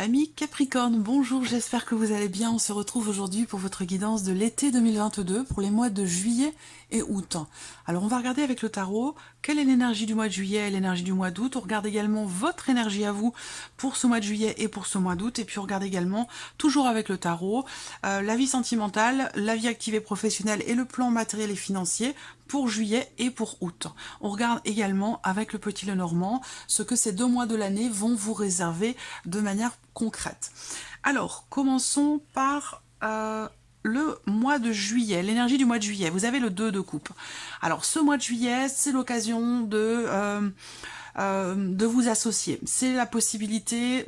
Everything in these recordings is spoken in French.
Amis Capricorne, bonjour, j'espère que vous allez bien. On se retrouve aujourd'hui pour votre guidance de l'été 2022 pour les mois de juillet et août. Alors on va regarder avec le tarot quelle est l'énergie du mois de juillet et l'énergie du mois d'août. On regarde également votre énergie à vous pour ce mois de juillet et pour ce mois d'août. Et puis on regarde également, toujours avec le tarot, la vie sentimentale, la vie active et professionnelle et le plan matériel et financier pour juillet et pour août. On regarde également avec le petit Lenormand ce que ces 2 mois de l'année vont vous réserver de manière concrète. Alors, commençons par le mois de juillet, l'énergie du mois de juillet. Vous avez le 2 de coupe. Alors, ce mois de juillet, c'est l'occasion de vous associer. C'est la possibilité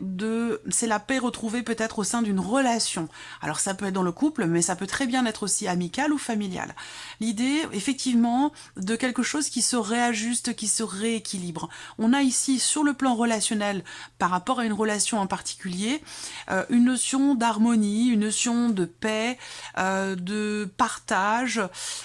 c'est la paix retrouvée peut-être au sein d'une relation. Alors ça peut être dans le couple, mais ça peut très bien être aussi amical ou familial. L'idée, effectivement, de quelque chose qui se réajuste, qui se rééquilibre. On a ici, sur le plan relationnel, par rapport à une relation en particulier, une notion d'harmonie, une notion de paix, de partage,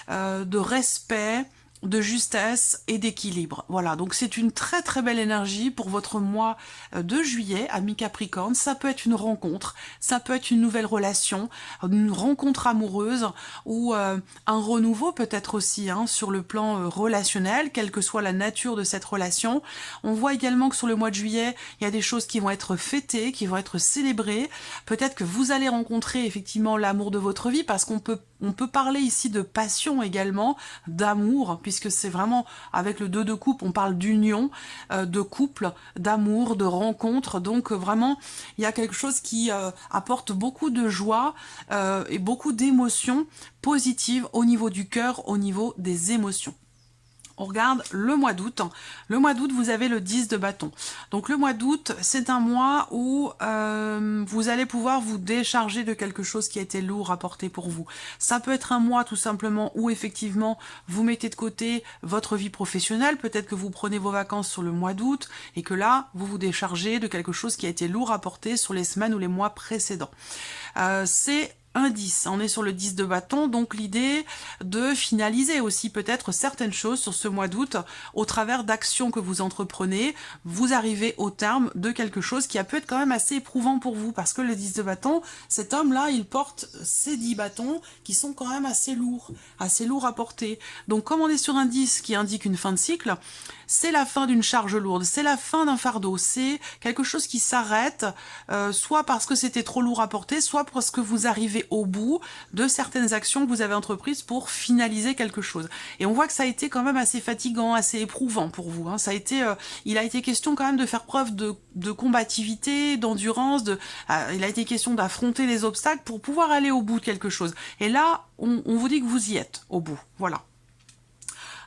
de respect, de justesse et d'équilibre. Voilà, donc c'est une très très belle énergie pour votre mois de juillet, amis Capricorne. Ça peut être une rencontre, ça peut être une nouvelle relation, une rencontre amoureuse ou un renouveau peut-être aussi sur le plan relationnel, quelle que soit la nature de cette relation. On voit également que sur le mois de juillet, il y a des choses qui vont être fêtées, qui vont être célébrées. Peut-être que vous allez rencontrer effectivement l'amour de votre vie, parce qu'on peut parler ici de passion également, d'amour, puisque c'est vraiment, avec le 2 de coupe, on parle d'union, de couple, d'amour, de rencontre. Donc vraiment, il y a quelque chose qui apporte beaucoup de joie et beaucoup d'émotions positives au niveau du cœur, au niveau des émotions. On regarde le mois d'août. Le mois d'août, vous avez le 10 de bâton. Donc le mois d'août, c'est un mois où vous allez pouvoir vous décharger de quelque chose qui a été lourd à porter pour vous. Ça peut être un mois tout simplement où effectivement vous mettez de côté votre vie professionnelle. Peut-être que vous prenez vos vacances sur le mois d'août et que là, vous vous déchargez de quelque chose qui a été lourd à porter sur les semaines ou les mois précédents. C'est un 10, on est sur le 10 de bâton, donc l'idée de finaliser aussi peut-être certaines choses sur ce mois d'août au travers d'actions que vous entreprenez. Vous arrivez au terme de quelque chose qui a pu être quand même assez éprouvant pour vous, parce que le 10 de bâton, cet homme-là, il porte ces 10 bâtons qui sont quand même assez lourds à porter. Donc comme on est sur un 10 qui indique une fin de cycle, c'est la fin d'une charge lourde, c'est la fin d'un fardeau, c'est quelque chose qui s'arrête, soit parce que c'était trop lourd à porter, soit parce que vous arrivez au bout de certaines actions que vous avez entreprises pour finaliser quelque chose. Et on voit que ça a été quand même assez fatigant, assez éprouvant pour vous. Ça a été, il a été question quand même de faire preuve de combativité, d'endurance, il a été question d'affronter les obstacles pour pouvoir aller au bout de quelque chose. Et là, on vous dit que vous y êtes au bout. Voilà.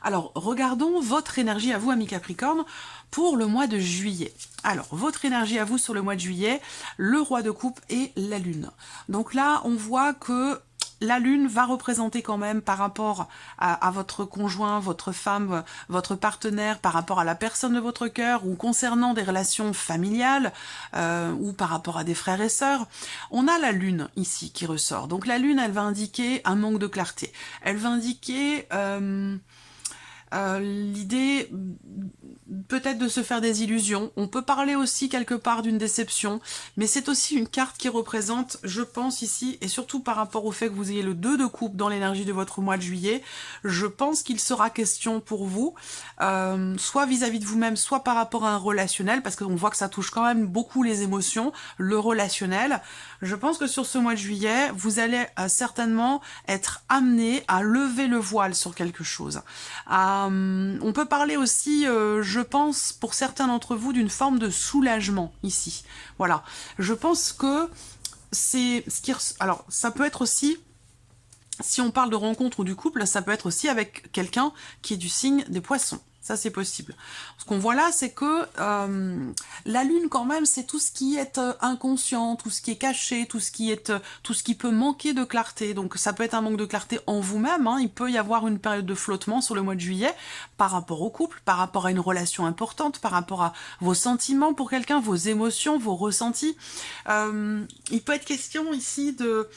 Alors, regardons votre énergie à vous, amis Capricorne, pour le mois de juillet. Alors, votre énergie à vous sur le mois de juillet, le roi de coupe et la lune. Donc là, on voit que la lune va représenter quand même par rapport à votre conjoint, votre femme, votre partenaire, par rapport à la personne de votre cœur, ou concernant des relations familiales, ou par rapport à des frères et sœurs. On a la lune ici qui ressort. Donc la lune, elle va indiquer un manque de clarté. Elle va indiquer l'idée peut-être de se faire des illusions. On peut parler aussi quelque part d'une déception, mais c'est aussi une carte qui représente, je pense ici, et surtout par rapport au fait que vous ayez le 2 de coupe dans l'énergie de votre mois de juillet, je pense qu'il sera question pour vous, soit vis-à-vis de vous-même, soit par rapport à un relationnel, parce qu'on voit que ça touche quand même beaucoup les émotions, le relationnel. Je pense que sur ce mois de juillet, vous allez certainement être amené à lever le voile sur quelque chose. On peut parler aussi, je pense, pour certains d'entre vous, d'une forme de soulagement ici. Voilà. Je pense que c'est ce qui... Alors, ça peut être aussi, si on parle de rencontre ou du couple, ça peut être aussi avec quelqu'un qui est du signe des poissons. Ça, c'est possible. Ce qu'on voit là, c'est que la lune, quand même, c'est tout ce qui est inconscient, tout ce qui est caché, tout ce qui peut manquer de clarté. Donc, ça peut être un manque de clarté en vous-même. Il peut y avoir une période de flottement sur le mois de juillet par rapport au couple, par rapport à une relation importante, par rapport à vos sentiments pour quelqu'un, vos émotions, vos ressentis. Il peut être question ici de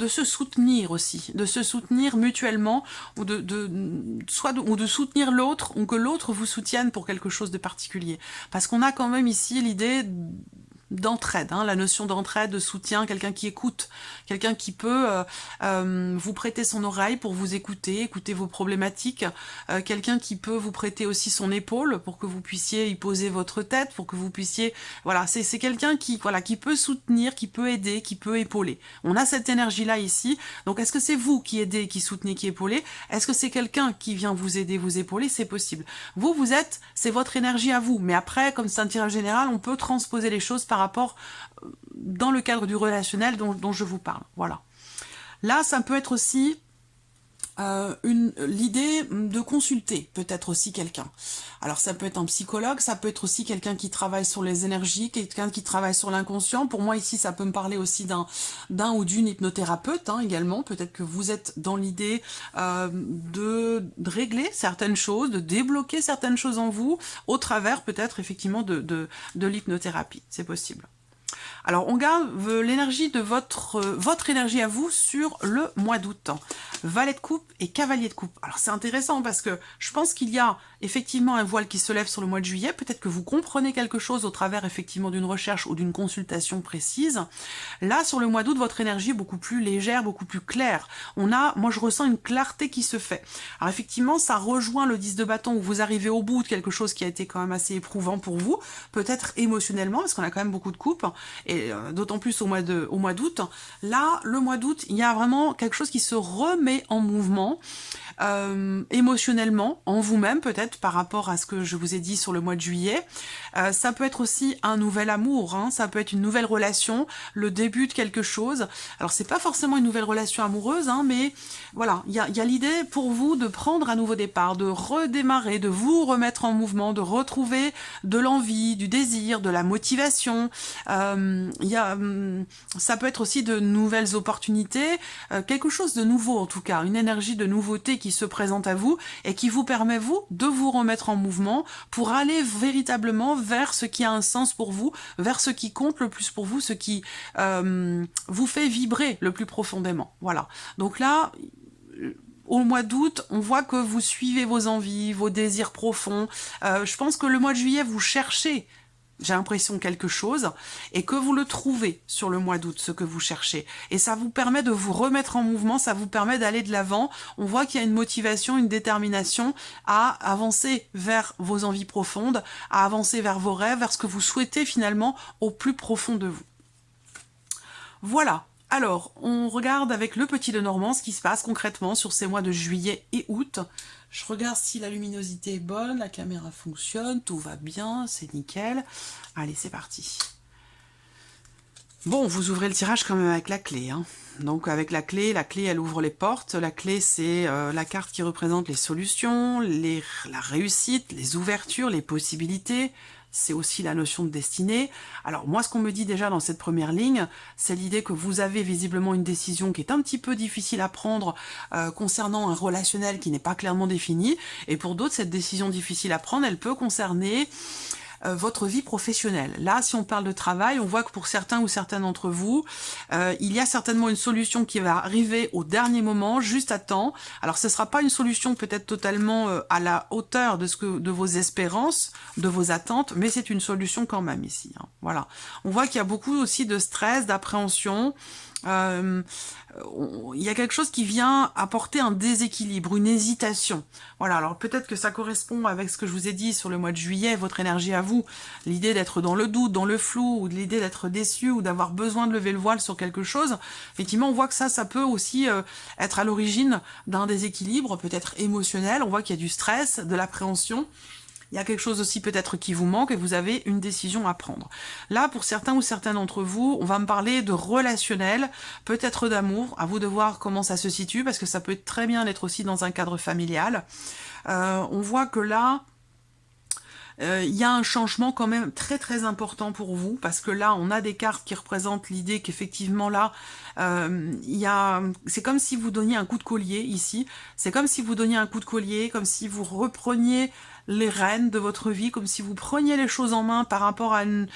se soutenir aussi, de se soutenir mutuellement, ou de soutenir l'autre, ou que l'autre vous soutienne pour quelque chose de particulier. Parce qu'on a quand même ici l'idée d'entraide, hein, la notion d'entraide, de soutien, quelqu'un qui écoute, quelqu'un qui peut vous prêter son oreille pour vous écouter, écouter vos problématiques, quelqu'un qui peut vous prêter aussi son épaule pour que vous puissiez y poser votre tête, pour que vous puissiez... Voilà, c'est quelqu'un qui, voilà, qui peut soutenir, qui peut aider, qui peut épauler. On a cette énergie-là ici, donc est-ce que c'est vous qui aidez, qui soutenez, qui épaulez? Est-ce que c'est quelqu'un qui vient vous aider, vous épauler? C'est possible. Vous êtes, c'est votre énergie à vous, mais après, comme c'est un tirage général, on peut transposer les choses par rapport dans le cadre du relationnel dont je vous parle. Voilà. Là, ça peut être aussi l'idée de consulter peut-être aussi quelqu'un. Alors ça peut être un psychologue, ça peut être aussi quelqu'un qui travaille sur les énergies, quelqu'un qui travaille sur l'inconscient. Pour moi ici, ça peut me parler aussi d'un ou d'une hypnothérapeute hein, également. Peut-être que vous êtes dans l'idée de régler certaines choses, de débloquer certaines choses en vous, au travers peut-être effectivement de l'hypnothérapie. C'est possible. Alors, on garde l'énergie de votre énergie à vous sur le mois d'août. Valet de coupe et cavalier de coupe. Alors, c'est intéressant parce que je pense qu'il y a effectivement un voile qui se lève sur le mois de juillet. Peut-être que vous comprenez quelque chose au travers effectivement d'une recherche ou d'une consultation précise. Là, sur le mois d'août, votre énergie est beaucoup plus légère, beaucoup plus claire. Moi, je ressens une clarté qui se fait. Alors, effectivement, ça rejoint le 10 de bâton où vous arrivez au bout de quelque chose qui a été quand même assez éprouvant pour vous. Peut-être émotionnellement, parce qu'on a quand même beaucoup de coupes. Et d'autant plus au mois d'août. Là, le mois d'août, il y a vraiment quelque chose qui se remet en mouvement, émotionnellement, en vous-même peut-être, par rapport à ce que je vous ai dit sur le mois de juillet. Ça peut être aussi un nouvel amour, hein, ça peut être une nouvelle relation, le début de quelque chose. Alors, c'est pas forcément une nouvelle relation amoureuse, hein, mais voilà, il y a l'idée pour vous de prendre un nouveau départ, de redémarrer, de vous remettre en mouvement, de retrouver de l'envie, du désir, de la motivation. Ça peut être aussi de nouvelles opportunités, quelque chose de nouveau en tout cas, une énergie de nouveauté qui se présente à vous et qui vous permet, vous, de vous remettre en mouvement pour aller véritablement vers ce qui a un sens pour vous, vers ce qui compte le plus pour vous, ce qui vous fait vibrer le plus profondément. Voilà. Donc là, au mois d'août, on voit que vous suivez vos envies, vos désirs profonds. Je pense que le mois de juillet, vous cherchez, j'ai l'impression, quelque chose, et que vous le trouvez sur le mois d'août, ce que vous cherchez. Et ça vous permet de vous remettre en mouvement, ça vous permet d'aller de l'avant. On voit qu'il y a une motivation, une détermination à avancer vers vos envies profondes, à avancer vers vos rêves, vers ce que vous souhaitez finalement au plus profond de vous. Voilà. Alors, on regarde avec le petit Lenormand ce qui se passe concrètement sur ces mois de juillet et août. Je regarde si la luminosité est bonne, la caméra fonctionne, tout va bien, c'est nickel. Allez, c'est parti. Bon, vous ouvrez le tirage quand même avec la clé. Hein. Donc avec la clé, elle ouvre les portes. La clé, c'est la carte qui représente les solutions, la réussite, les ouvertures, les possibilités. C'est aussi la notion de destinée. Alors moi, ce qu'on me dit déjà dans cette première ligne, c'est l'idée que vous avez visiblement une décision qui est un petit peu difficile à prendre concernant un relationnel qui n'est pas clairement défini. Et pour d'autres, cette décision difficile à prendre, elle peut concerner votre vie professionnelle. Là, si on parle de travail, on voit que pour certains ou certaines d'entre vous, il y a certainement une solution qui va arriver au dernier moment, juste à temps. Alors, ce ne sera pas une solution peut-être totalement à la hauteur de vos espérances, de vos attentes, mais c'est une solution quand même ici. Hein. Voilà. On voit qu'il y a beaucoup aussi de stress, d'appréhension. Il y a quelque chose qui vient apporter un déséquilibre, une hésitation. Voilà, alors peut-être que ça correspond avec ce que je vous ai dit sur le mois de juillet, votre énergie à vous, l'idée d'être dans le doute, dans le flou, ou l'idée d'être déçu, ou d'avoir besoin de lever le voile sur quelque chose. Effectivement, on voit que ça peut aussi être à l'origine d'un déséquilibre, peut-être émotionnel. On voit qu'il y a du stress, de l'appréhension. Il y a quelque chose aussi peut-être qui vous manque et vous avez une décision à prendre. Là, pour certains ou certaines d'entre vous, on va me parler de relationnel, peut-être d'amour. À vous de voir comment ça se situe parce que ça peut très bien être aussi dans un cadre familial. On voit que là, il y a un changement quand même très très important pour vous parce que là on a des cartes qui représentent l'idée qu'effectivement là c'est comme si vous donniez un coup de collier ici, c'est comme si vous donniez un coup de collier, comme si vous repreniez les rênes de votre vie, comme si vous preniez les choses en main par rapport à une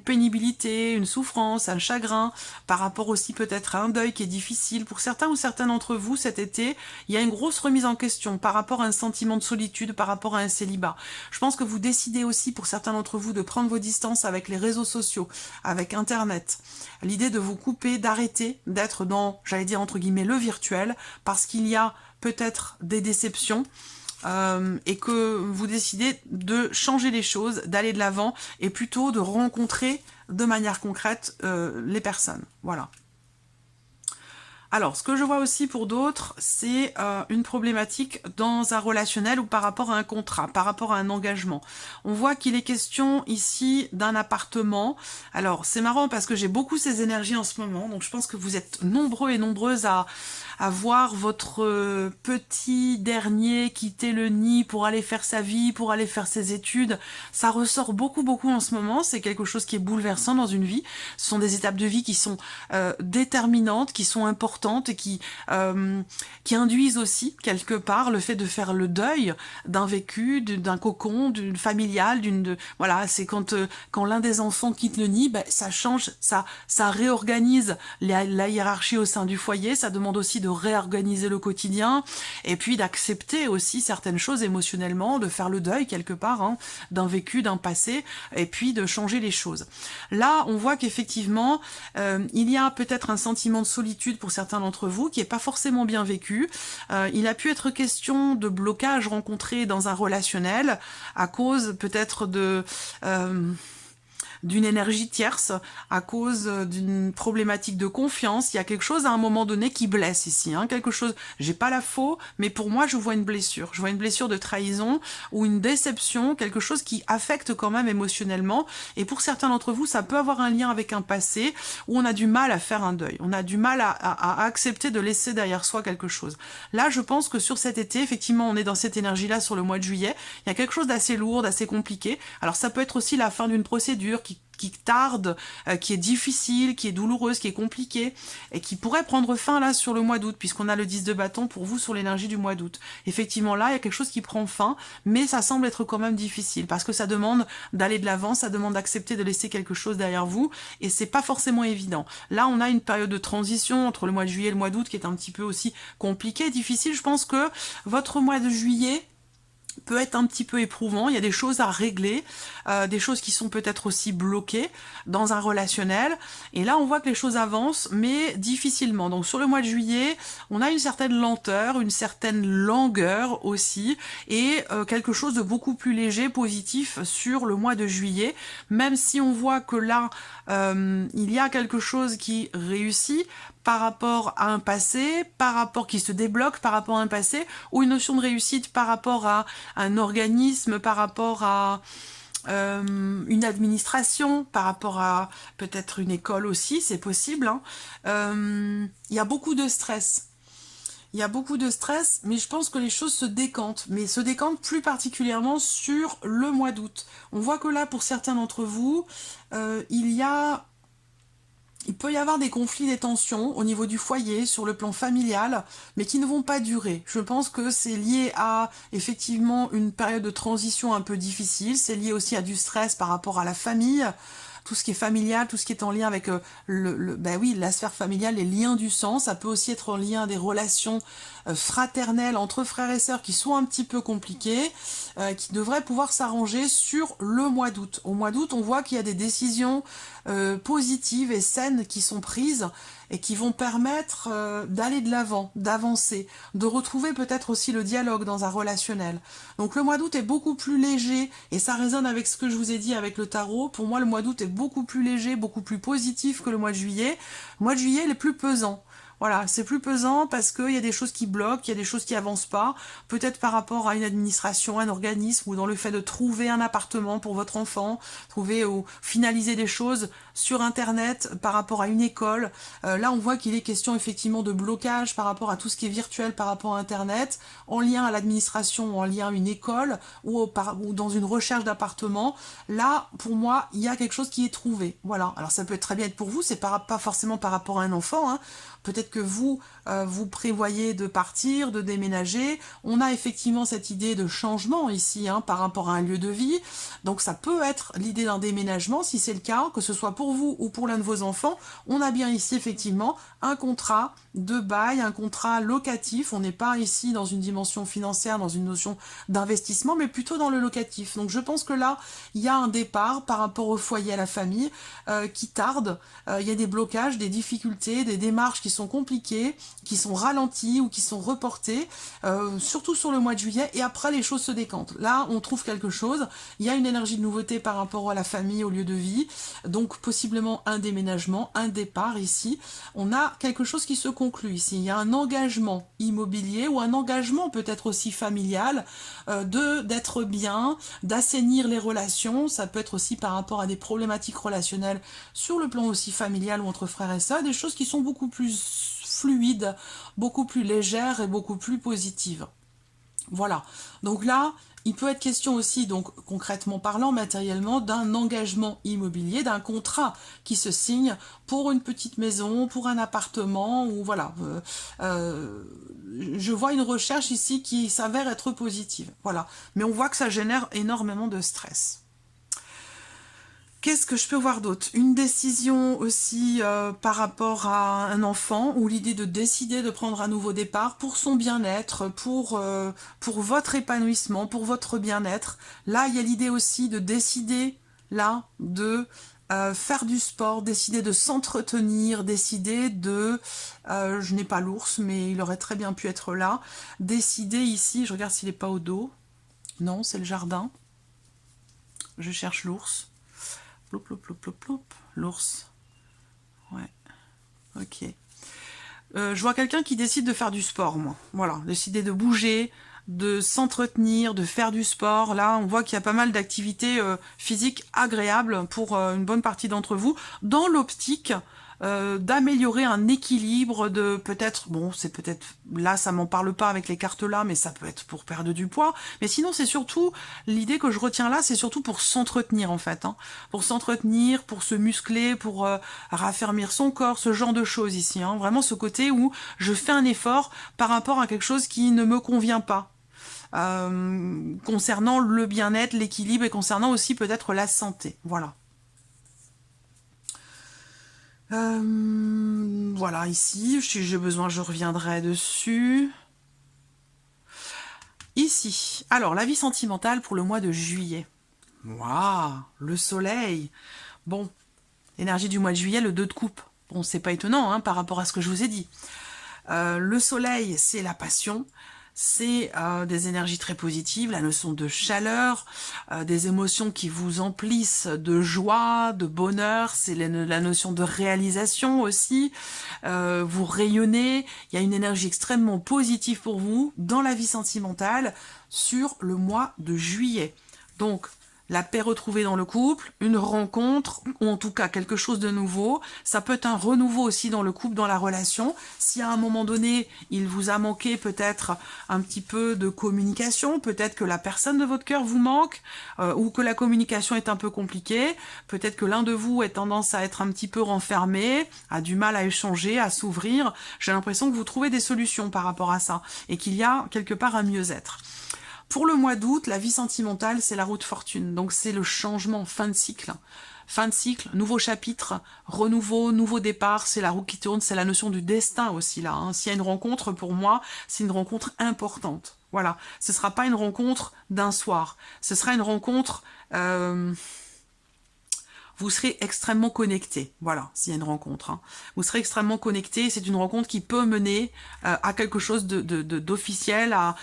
pénibilité, une souffrance, un chagrin, par rapport aussi peut-être à un deuil qui est difficile. Pour certains ou certains d'entre vous, cet été, il y a une grosse remise en question par rapport à un sentiment de solitude, par rapport à un célibat. Je pense que vous décidez aussi, pour certains d'entre vous, de prendre vos distances avec les réseaux sociaux, avec Internet. L'idée de vous couper, d'arrêter d'être dans, j'allais dire entre guillemets, le virtuel, parce qu'il y a peut-être des déceptions, et que vous décidez de changer les choses, d'aller de l'avant, et plutôt de rencontrer de manière concrète les personnes. Voilà. Alors, ce que je vois aussi pour d'autres, c'est une problématique dans un relationnel ou par rapport à un contrat, par rapport à un engagement. On voit qu'il est question ici d'un appartement. Alors, c'est marrant parce que j'ai beaucoup ces énergies en ce moment, donc je pense que vous êtes nombreux et nombreuses à voir votre petit dernier quitter le nid pour aller faire sa vie, pour aller faire ses études. Ça ressort beaucoup en ce moment, c'est quelque chose qui est bouleversant dans une vie. Ce sont des étapes de vie qui sont déterminantes, qui sont importantes et qui induisent aussi quelque part le fait de faire le deuil d'un vécu, d'un cocon, d'une familiale, voilà, c'est quand l'un des enfants quitte le nid, ben, ça change, ça réorganise la hiérarchie au sein du foyer, ça demande aussi de réorganiser le quotidien et puis d'accepter aussi certaines choses émotionnellement, de faire le deuil quelque part hein, d'un vécu, d'un passé et puis de changer les choses. Là, on voit qu'effectivement, il y a peut-être un sentiment de solitude pour certains d'entre vous qui n'est pas forcément bien vécu. Il a pu être question de blocage rencontré dans un relationnel à cause peut-être d'une énergie tierce, à cause d'une problématique de confiance. Il y a quelque chose à un moment donné qui blesse ici, hein, quelque chose, j'ai pas la faux, mais pour moi je vois une blessure. Je vois une blessure de trahison ou une déception, quelque chose qui affecte quand même émotionnellement. Et pour certains d'entre vous, ça peut avoir un lien avec un passé où on a du mal à faire un deuil. On a du mal à accepter de laisser derrière soi quelque chose. Là, je pense que sur cet été, effectivement, on est dans cette énergie-là sur le mois de juillet. Il y a quelque chose d'assez lourd, d'assez compliqué. Alors ça peut être aussi la fin d'une procédure qui tarde, qui est difficile, qui est douloureuse, qui est compliquée, et qui pourrait prendre fin là sur le mois d'août, puisqu'on a le 10 de bâton pour vous sur l'énergie du mois d'août. Effectivement là, il y a quelque chose qui prend fin, mais ça semble être quand même difficile, parce que ça demande d'aller de l'avant, ça demande d'accepter de laisser quelque chose derrière vous, et c'est pas forcément évident. Là, on a une période de transition entre le mois de juillet et le mois d'août qui est un petit peu aussi compliquée, difficile. Je pense que votre mois de juillet peut être un petit peu éprouvant, il y a des choses à régler, des choses qui sont peut-être aussi bloquées dans un relationnel, et là on voit que les choses avancent, mais difficilement. Donc sur le mois de juillet, on a une certaine lenteur, une certaine langueur aussi, et quelque chose de beaucoup plus léger, positif sur le mois de juillet, même si on voit que là, il y a quelque chose qui réussit, par rapport à un passé, par rapport qui se débloque par rapport à un passé, ou une notion de réussite par rapport à un organisme, par rapport à une administration, par rapport à peut-être une école aussi, c'est possible. Hein. Il y a beaucoup de stress. Il y a beaucoup de stress, mais je pense que les choses se décantent, mais se décantent plus particulièrement sur le mois d'août. On voit que là, pour certains d'entre vous, il peut y avoir des conflits, des tensions au niveau du foyer, sur le plan familial, mais qui ne vont pas durer. Je pense que c'est lié à, effectivement, une période de transition un peu difficile. C'est lié aussi à du stress par rapport à la famille. Tout ce qui est familial, tout ce qui est en lien avec la sphère familiale, les liens du sang. Ça peut aussi être en lien des relations fraternelles entre frères et sœurs qui sont un petit peu compliquées, qui devraient pouvoir s'arranger sur le mois d'août. Au mois d'août, on voit qu'il y a des décisions positives et saines qui sont prises et qui vont permettre d'aller de l'avant, d'avancer, de retrouver peut-être aussi le dialogue dans un relationnel. Donc le mois d'août est beaucoup plus léger, et ça résonne avec ce que je vous ai dit avec le tarot. Pour moi, le mois d'août est beaucoup plus léger, beaucoup plus positif que le mois de juillet. Le mois de juillet, il est plus pesant. Voilà, c'est plus pesant parce qu'il y a des choses qui bloquent, il y a des choses qui avancent pas, peut-être par rapport à une administration, un organisme, ou dans le fait de trouver un appartement pour votre enfant, trouver ou finaliser des choses sur Internet par rapport à une école. Là, on voit qu'il est question effectivement de blocage par rapport à tout ce qui est virtuel par rapport à Internet, en lien à l'administration, en lien à une école, ou dans une recherche d'appartement. Là, pour moi, il y a quelque chose qui est trouvé. Voilà, alors ça peut très bien être pour vous, c'est pas forcément par rapport à un enfant, hein. Peut-être que vous, vous prévoyez de partir, de déménager. On a effectivement cette idée de changement ici, hein, par rapport à un lieu de vie. Donc ça peut être l'idée d'un déménagement, si c'est le cas, que ce soit pour vous ou pour l'un de vos enfants. On a bien ici effectivement un contrat de bail, un contrat locatif. On n'est pas ici dans une dimension financière, dans une notion d'investissement, mais plutôt dans le locatif. Donc je pense que là, il y a un départ par rapport au foyer, à la famille, qui tarde. Il y a des blocages, des difficultés, des démarches qui sont compliquées, qui sont ralenties ou qui sont reportées, surtout sur le mois de juillet, et après les choses se décantent. Là, on trouve quelque chose, il y a une énergie de nouveauté par rapport à la famille, au lieu de vie, donc possiblement un déménagement, un départ ici. On a quelque chose qui se conclut ici, il y a un engagement immobilier ou un engagement peut-être aussi familial, d'être bien, d'assainir les relations, ça peut être aussi par rapport à des problématiques relationnelles sur le plan aussi familial ou entre frères et sœurs, des choses qui sont beaucoup plus fluides, beaucoup plus légères et beaucoup plus positives. Voilà, donc là, il peut être question aussi, donc concrètement parlant, matériellement, d'un engagement immobilier, d'un contrat qui se signe pour une petite maison, pour un appartement, ou voilà. Je vois une recherche ici qui s'avère être positive, voilà. Mais on voit que ça génère énormément de stress. Qu'est-ce que je peux voir d'autre? Une décision aussi par rapport à un enfant, ou l'idée de décider de prendre un nouveau départ pour son bien-être, pour votre épanouissement, pour votre bien-être. Là, il y a l'idée aussi de décider, là, de faire du sport, décider de s'entretenir, décider de... je n'ai pas l'ours, mais il aurait très bien pu être là. Décider ici, je regarde s'il n'est pas au dos. Non, c'est le jardin. Je cherche l'ours. Ploup, ploup, ploup, ploup, ploup. L'ours. Ouais. Ok. Je vois quelqu'un qui décide de faire du sport, moi. Voilà. Décider de bouger, de s'entretenir, de faire du sport. Là, on voit qu'il y a pas mal d'activités physiques agréables pour une bonne partie d'entre vous, dans l'optique d'améliorer un équilibre, de peut-être, bon, c'est peut-être, là ça m'en parle pas avec les cartes là, mais ça peut être pour perdre du poids, mais sinon c'est surtout, l'idée que je retiens là, c'est surtout pour s'entretenir en fait, hein, pour s'entretenir, pour se muscler, pour raffermir son corps, ce genre de choses ici, hein, vraiment ce côté où je fais un effort par rapport à quelque chose qui ne me convient pas. Concernant le bien-être, l'équilibre et concernant aussi peut-être la santé, voilà. Voilà, ici, si j'ai besoin, je reviendrai dessus. Ici, alors, la vie sentimentale pour le mois de juillet. Waouh, le soleil. Bon, énergie du mois de juillet, le 2 de coupe. Bon, c'est pas étonnant, hein, par rapport à ce que je vous ai dit. Le soleil, c'est la passion. C'est des énergies très positives, la notion de chaleur, des émotions qui vous emplissent de joie, de bonheur, c'est la notion de réalisation aussi, vous rayonnez, il y a une énergie extrêmement positive pour vous dans la vie sentimentale sur le mois de juillet. Donc, la paix retrouvée dans le couple, une rencontre, ou en tout cas quelque chose de nouveau. Ça peut être un renouveau aussi dans le couple, dans la relation. Si à un moment donné, il vous a manqué peut-être un petit peu de communication, peut-être que la personne de votre cœur vous manque, ou que la communication est un peu compliquée, peut-être que l'un de vous a tendance à être un petit peu renfermé, a du mal à échanger, à s'ouvrir. J'ai l'impression que vous trouvez des solutions par rapport à ça, et qu'il y a quelque part un mieux-être. Pour le mois d'août, la vie sentimentale, c'est la roue de fortune. Donc c'est le changement, fin de cycle. Fin de cycle, nouveau chapitre, renouveau, nouveau départ, c'est la roue qui tourne, c'est la notion du destin aussi là. Hein. S'il y a une rencontre, pour moi, c'est une rencontre importante. Voilà, ce ne sera pas une rencontre d'un soir. Ce sera une rencontre... vous serez extrêmement connecté, voilà, s'il y a une rencontre. Hein. Vous serez extrêmement connecté, c'est une rencontre qui peut mener à quelque chose d'officiel, à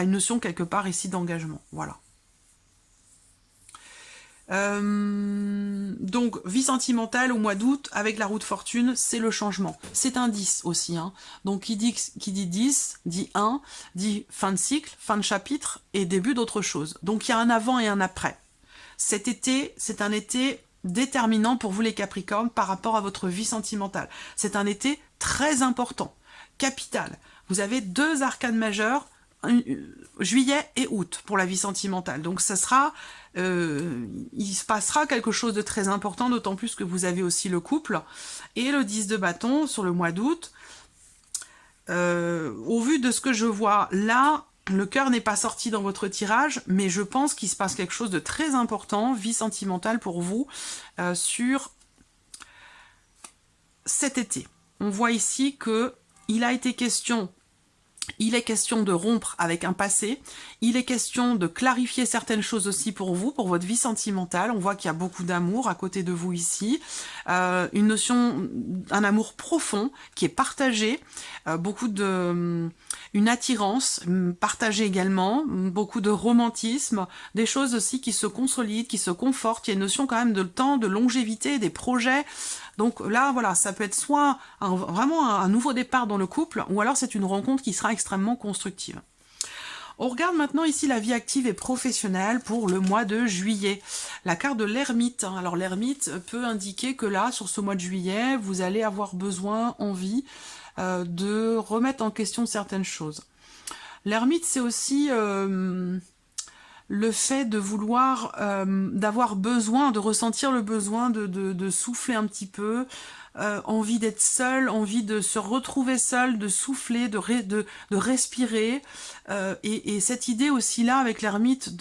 une notion quelque part ici d'engagement, voilà. Donc, vie sentimentale au mois d'août, avec la roue de fortune, c'est le changement. C'est un 10 aussi. Hein. Donc, qui dit 10, dit 1, dit fin de cycle, fin de chapitre et début d'autre chose. Donc, il y a un avant et un après. Cet été, c'est un été déterminant pour vous les Capricornes par rapport à votre vie sentimentale. C'est un été très important, capital. Vous avez 2 arcanes majeures, juillet et août pour la vie sentimentale. Donc ça sera, il se passera quelque chose de très important, d'autant plus que vous avez aussi le couple. Et le 10 de bâton sur le mois d'août, au vu de ce que je vois là, le cœur n'est pas sorti dans votre tirage, mais je pense qu'il se passe quelque chose de très important, vie sentimentale pour vous, sur cet été. On voit ici que il est question de rompre avec un passé, il est question de clarifier certaines choses aussi pour vous, pour votre vie sentimentale. On voit qu'il y a beaucoup d'amour à côté de vous ici, une notion, un amour profond qui est partagé, une attirance partagée également, beaucoup de romantisme, des choses aussi qui se consolident, qui se confortent. Il y a une notion quand même de temps, de longévité, des projets. Donc là, voilà, ça peut être soit vraiment un nouveau départ dans le couple, ou alors c'est une rencontre qui sera extrêmement constructive. On regarde maintenant ici la vie active et professionnelle pour le mois de juillet. La carte de l'ermite. Alors l'ermite peut indiquer que là, sur ce mois de juillet, vous allez avoir besoin, envie de remettre en question certaines choses. L'ermite, c'est aussi le fait de vouloir, d'avoir besoin, de ressentir le besoin de souffler un petit peu, envie d'être seul, envie de se retrouver seul, de souffler, de respirer, et cette idée aussi là avec l'ermite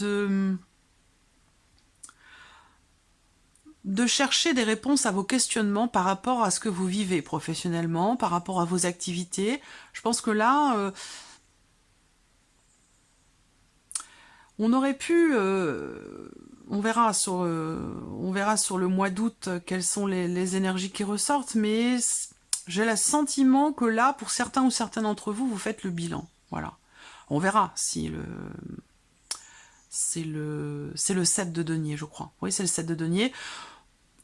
de chercher des réponses à vos questionnements par rapport à ce que vous vivez professionnellement, par rapport à vos activités. Je pense que là, on aurait pu, on verra sur le mois d'août quelles sont les énergies qui ressortent, mais j'ai le sentiment que là, pour certains ou certaines d'entre vous, vous faites le bilan. Voilà. On verra si c'est le 7 de denier, je crois. Oui, c'est le 7 de denier.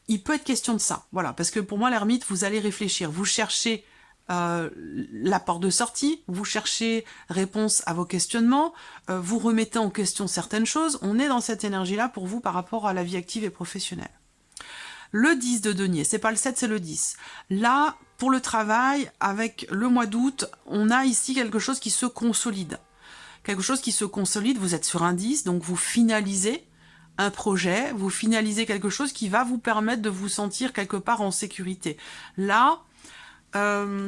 Il peut être question de ça, voilà, parce que pour moi, l'ermite, vous allez réfléchir, vous cherchez la porte de sortie, vous cherchez réponse à vos questionnements, vous remettez en question certaines choses. On est dans cette énergie-là pour vous par rapport à la vie active et professionnelle. Le 10 de denier, c'est pas le 7, c'est le 10. Là, pour le travail, avec le mois d'août, on a ici quelque chose qui se consolide. Quelque chose qui se consolide, vous êtes sur un 10, donc vous finalisez un projet, vous finalisez quelque chose qui va vous permettre de vous sentir quelque part en sécurité. Là,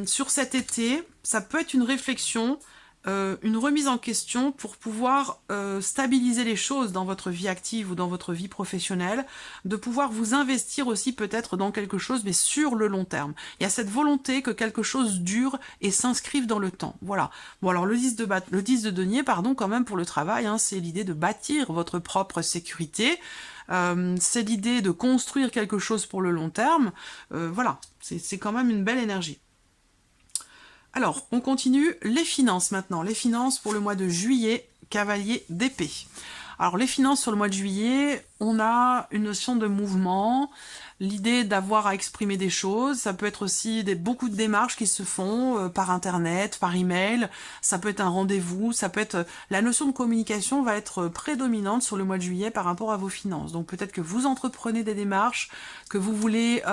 sur cet été, ça peut être une réflexion, une remise en question pour pouvoir stabiliser les choses dans votre vie active ou dans votre vie professionnelle, de pouvoir vous investir aussi peut-être dans quelque chose, mais sur le long terme. Il y a cette volonté que quelque chose dure et s'inscrive dans le temps. Voilà. Bon, alors le 10 de denier, pardon, quand même pour le travail, hein, c'est l'idée de bâtir votre propre sécurité. C'est l'idée de construire quelque chose pour le long terme. Voilà, c'est quand même une belle énergie. Alors, on continue. Les finances maintenant. Les finances pour le mois de juillet, cavalier d'épée. Alors, les finances sur le mois de juillet, on a une notion de mouvement, l'idée d'avoir à exprimer des choses. Ça peut être aussi beaucoup de démarches qui se font par internet, par email. Ça peut être un rendez-vous. Ça peut être la notion de communication va être prédominante sur le mois de juillet par rapport à vos finances. Donc peut-être que vous entreprenez des démarches, que vous voulez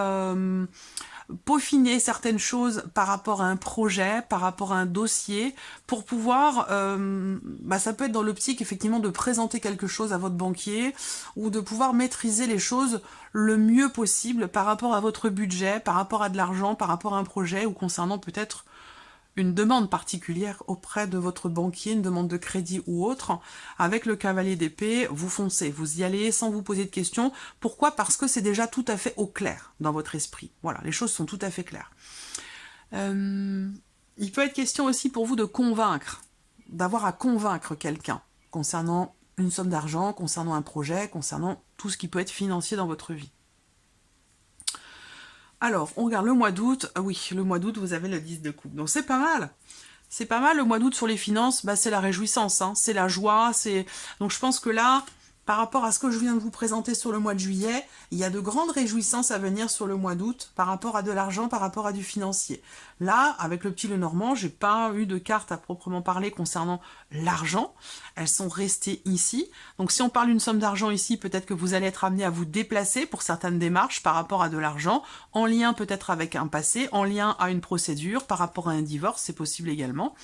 peaufiner certaines choses par rapport à un projet, par rapport à un dossier, pour pouvoir, ça peut être dans l'optique effectivement de présenter quelque chose à votre banquier, ou de pouvoir maîtriser les choses le mieux possible par rapport à votre budget, par rapport à de l'argent, par rapport à un projet, ou concernant peut-être une demande particulière auprès de votre banquier, une demande de crédit ou autre. Avec le cavalier d'épée, vous foncez, vous y allez sans vous poser de questions. Pourquoi? Parce que c'est déjà tout à fait au clair dans votre esprit. Voilà, les choses sont tout à fait claires. Il peut être question aussi pour vous de convaincre, d'avoir à convaincre quelqu'un concernant une somme d'argent, concernant un projet, concernant tout ce qui peut être financier dans votre vie. Alors, on regarde le mois d'août. Oui, le mois d'août, vous avez le 10 de coupe. Donc, c'est pas mal. C'est pas mal, le mois d'août sur les finances, c'est la réjouissance, hein, c'est la joie. Donc, je pense que là, par rapport à ce que je viens de vous présenter sur le mois de juillet, il y a de grandes réjouissances à venir sur le mois d'août par rapport à de l'argent, par rapport à du financier. Là, avec le petit Lenormand, j'ai pas eu de carte à proprement parler concernant l'argent. Elles sont restées ici. Donc si on parle d'une somme d'argent ici, peut-être que vous allez être amené à vous déplacer pour certaines démarches par rapport à de l'argent, en lien peut-être avec un passé, en lien à une procédure, par rapport à un divorce, c'est possible également.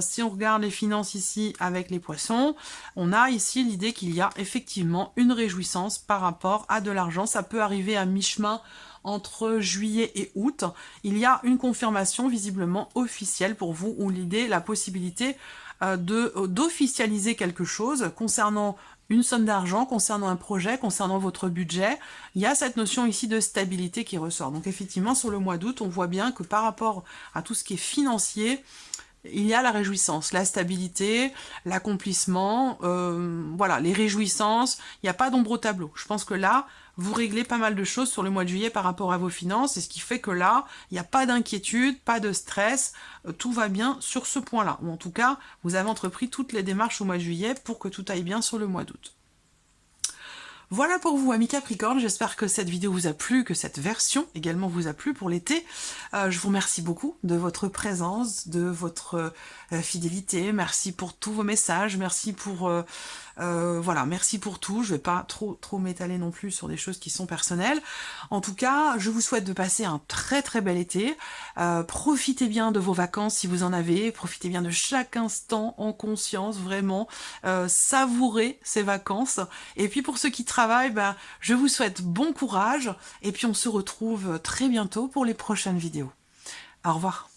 Si on regarde les finances ici avec les poissons, on a ici l'idée qu'il y a effectivement une réjouissance par rapport à de l'argent. Ça peut arriver à mi-chemin entre juillet et août. Il y a une confirmation visiblement officielle pour vous, ou l'idée, la possibilité d'officialiser quelque chose concernant une somme d'argent, concernant un projet, concernant votre budget. Il y a cette notion ici de stabilité qui ressort. Donc effectivement, sur le mois d'août, on voit bien que par rapport à tout ce qui est financier, il y a la réjouissance, la stabilité, l'accomplissement, voilà, les réjouissances, il n'y a pas d'ombre au tableau. Je pense que là, vous réglez pas mal de choses sur le mois de juillet par rapport à vos finances, et ce qui fait que là, il n'y a pas d'inquiétude, pas de stress, tout va bien sur ce point-là. Ou en tout cas, vous avez entrepris toutes les démarches au mois de juillet pour que tout aille bien sur le mois d'août. Voilà pour vous, amis Capricorne, j'espère que cette vidéo vous a plu, que cette version également vous a plu pour l'été. Je vous remercie beaucoup de votre présence, de votre fidélité, merci pour tous vos messages, merci pour... voilà, merci pour tout. Je vais pas trop m'étaler non plus sur des choses qui sont personnelles. En tout cas, je vous souhaite de passer un très bel été. Profitez bien de vos vacances si vous en avez. Profitez bien de chaque instant en conscience, vraiment. Savourez ces vacances. Et puis pour ceux qui travaillent, je vous souhaite bon courage. Et puis on se retrouve très bientôt pour les prochaines vidéos. Au revoir.